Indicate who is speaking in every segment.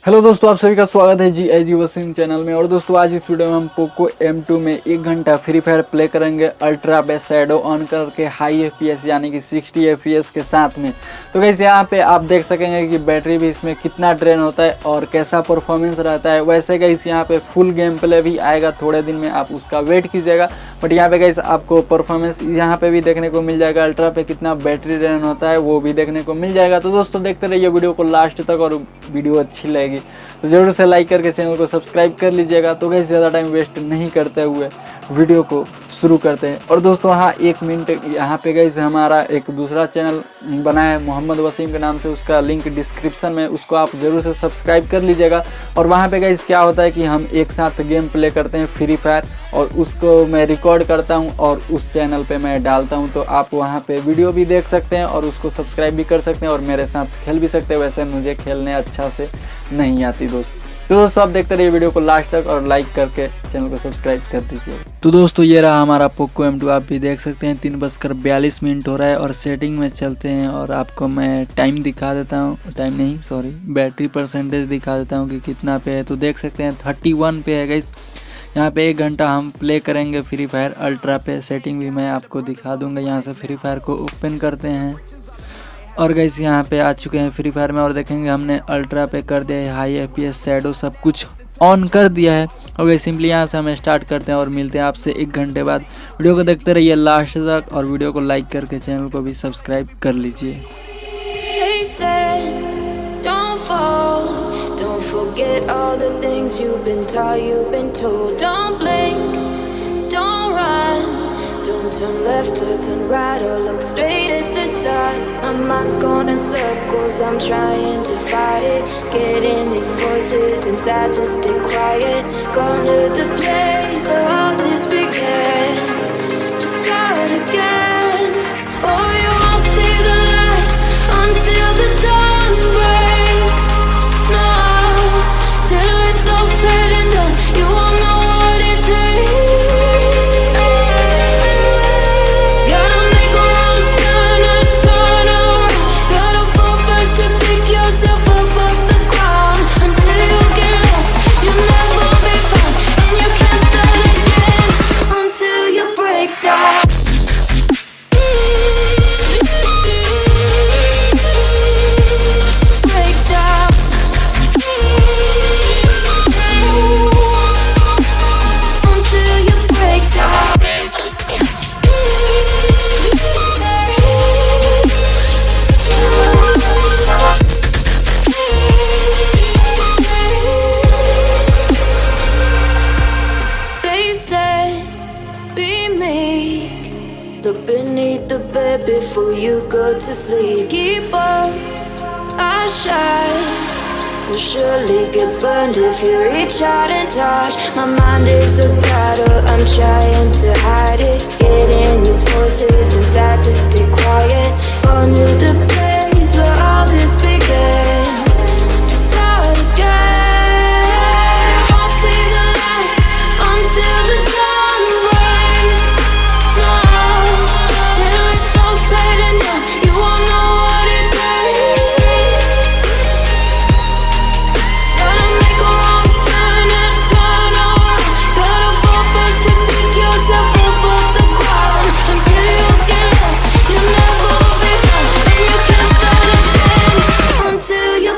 Speaker 1: Hello दोस्तों, आप सभी का स्वागत है जी वसीम चैनल में। और दोस्तों आज इस वीडियो में हम पोको M2 में 1 घंटा फ्री फायर प्ले करेंगे अल्ट्रा पे शैडो ऑन करके हाई FPS यानी कि 60 FPS के साथ में। तो गाइस यहाँ पे आप देख सकेंगे कि बैटरी भी इसमें कितना ड्रेन होता है और कैसा परफॉर्मेंस रहता है। वैसे गाइस यहाँ पे फुल गेम प्ले भी आएगा थोड़े दिन में, आप उसका वेट कीजिएगा। बट यहाँ पे गाइस आपको परफॉर्मेंस यहाँ पे भी देखने को मिल जाएगा, अल्ट्रा पे कितना बैटरी ड्रेन होता है वो भी देखने को मिल जाएगा। तो दोस्तों देखते रहिए वीडियो को लास्ट तक, और वीडियो अच्छी लगेगी तो जरूर से लाइक करके चैनल को सब्सक्राइब कर लीजिएगा। तो गाइस ज़्यादा टाइम वेस्ट नहीं करते हुए वीडियो को शुरू करते हैं। और दोस्तों हाँ, 1 मिनट यहाँ पे गाइस हमारा एक दूसरा चैनल बना है मोहम्मद वसीम के नाम से, उसका लिंक डिस्क्रिप्शन में, उसको आप ज़रूर से सब्सक्राइब कर लीजिएगा। और वहाँ पे गाइस क्या होता है कि हम एक साथ गेम प्ले करते हैं फ्री फायर, और उसको मैं रिकॉर्ड करता हूँ और उस चैनल पे मैं डालता हूँ। तो आप वहाँ पे वीडियो भी देख सकते हैं और उसको सब्सक्राइब भी कर सकते हैं और मेरे साथ खेल भी सकते हैं। वैसे मुझे खेलने अच्छा से नहीं आती दोस्त। तो दोस्तों आप देखते रहिए वीडियो को लास्ट तक और लाइक करके चैनल को सब्सक्राइब कर दीजिए। तो दोस्तों ये रहा हमारा पोको M2, आप भी देख सकते हैं 3:42 हो रहा है। और सेटिंग में चलते हैं और आपको मैं टाइम दिखा देता हूँ, टाइम नहीं सॉरी बैटरी परसेंटेज दिखा देता हूँ कि कितना पे है। तो देख सकते हैं 31 पे है गाइस। यहाँ पे 1 घंटा हम प्ले करेंगे फ्री फायर अल्ट्रा पे। सेटिंग भी मैं आपको दिखा दूंगा। यहाँ से फ्री फायर को ओपन करते हैं और गाइस यहाँ पे आ चुके हैं फ्री फायर में, और देखेंगे हमने अल्ट्रा पे कर दिया है हाई FPS शैडो सब कुछ ऑन कर दिया है। और गाइस सिंपली यहाँ से हम स्टार्ट करते हैं और मिलते हैं आपसे 1 घंटे बाद। वीडियो को देखते रहिए लास्ट तक और वीडियो को लाइक करके चैनल को भी सब्सक्राइब कर लीजिए।
Speaker 2: Don't turn left or turn right or look straight at the sun. My mind's going in circles, I'm trying to fight it. Getting these voices inside to stay quiet. Gone to the place where all this began. Just start again. Oh, you won't see the light until the dawn breaks. No, till it's all said and done, you won't know what it takes. Look beneath the bed before you go to sleep. Keep on, I shine. You'll surely get burned if you reach out and touch. My mind is a battle, I'm trying to hide it. Getting these voices inside to stay quiet. Gone to the place where all this began. Just start again. You won't see the light until the dawn breaks. No, till it's all said and done, you won't know what it takes. Gotta make a wrong turn and turn around. Gotta fall first to pick yourself up off the ground. Until you get lost, you'll never be found, and you can't start again. Until you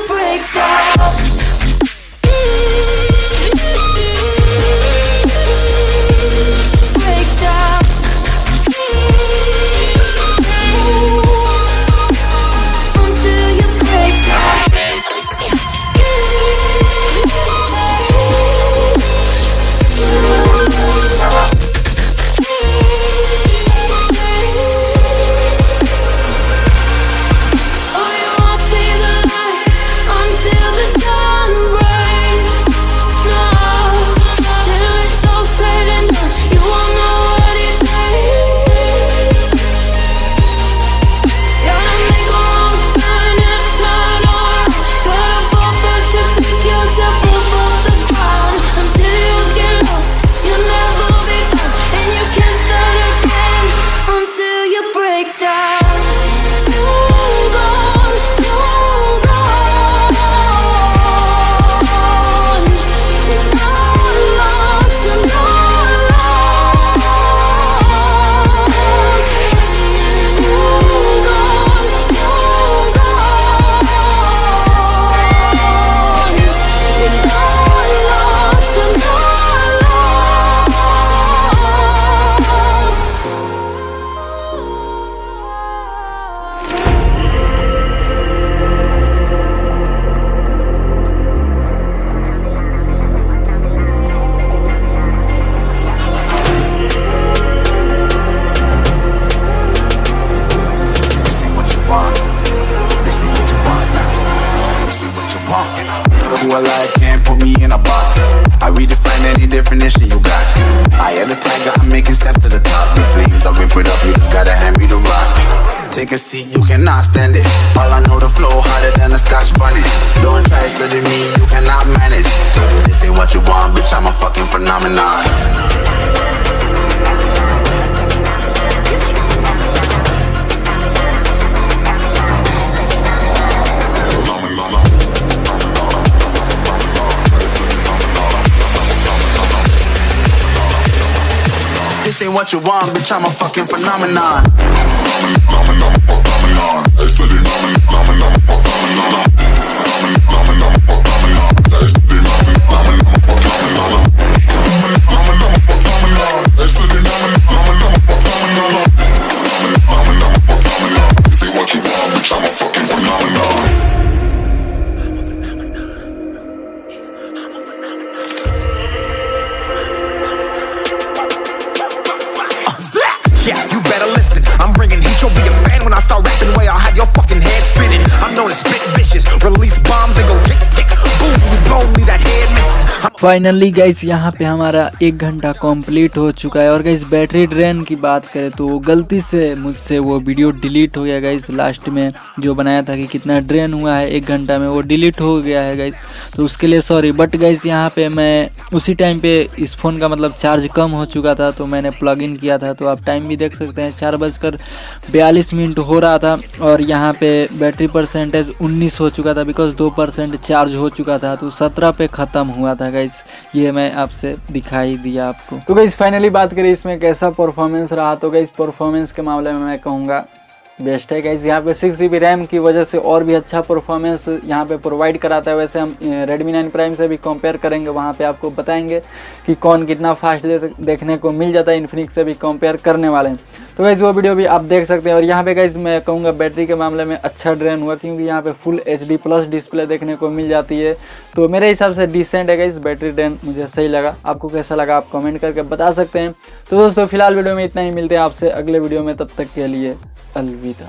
Speaker 3: to a life, can't put me in a box. I redefine any definition you got. I am the tiger, I'm making steps to the top. The flames, I whip it up, you just gotta hand me the rock. Take a seat, you cannot stand it. All I know, the flow harder than a Scotch bunny. Don't try study me, you cannot manage. This ain't what you want, bitch, I'm a fucking phenomenon. This ain't what you want, bitch, I'm a fucking phenomenon.
Speaker 4: Yeah, you better listen. I'm bringing heat. You'll be a fan when I start rapping. Way I'll have your fucking head spinning. I'm known as spit vicious. Release bombs and go tick tick boom. You blown me that head missing.
Speaker 1: Finally guys यहाँ पे हमारा 1 घंटा complete हो चुका है। और guys battery drain की बात करें तो गलती से मुझसे वो वीडियो डिलीट हो गया गाइस। लास्ट में जो बनाया था कि कितना ड्रेन हुआ है 1 घंटा में, वो डिलीट हो गया है गाइस, तो उसके लिए सॉरी। बट गाइस यहाँ पे मैं उसी टाइम पे इस फ़ोन का मतलब चार्ज कम हो चुका था तो मैंने प्लग इन किया था। तो आप टाइम भी देख सकते हैं 4:42 हो रहा था और यहाँ पे बैटरी परसेंटेज 19 हो चुका था, बिकॉज 2% चार्ज हो चुका था, तो 17 पे ख़त्म हुआ था गाइस। ये मैं आपसे दिखाई दिया आपको। तो गाइस फाइनली बात करें इसमें कैसा परफॉर्मेंस रहा, तो गाइस परफॉर्मेंस के मामले में मैं कहूँगा बेस्ट है गाइस। यहाँ पे 6 GB रैम की वजह से और भी अच्छा परफॉर्मेंस यहाँ पे प्रोवाइड कराता है। वैसे हम Redmi 9 प्राइम से भी कंपेयर करेंगे, वहाँ पे आपको बताएंगे कि कौन कितना फास्ट देखने को मिल जाता है। इन्फिनिक्स से भी कंपेयर करने वाले हैं, तो गाइस वो वीडियो भी आप देख सकते हैं। और यहाँ पे गाइस मैं कहूँगा बैटरी के मामले में अच्छा ड्रेन हुआ, क्योंकि यहाँ पे फुल HD+ डिस्प्ले देखने को मिल जाती है। तो मेरे हिसाब से डिसेंट है गाइस, बैटरी ड्रेन मुझे सही लगा। आपको कैसा लगा आप कमेंट करके बता सकते हैं। तो दोस्तों फिलहाल वीडियो में इतना ही, मिलते हैं आपसे अगले वीडियो में, तब तक के लिए अलविदा।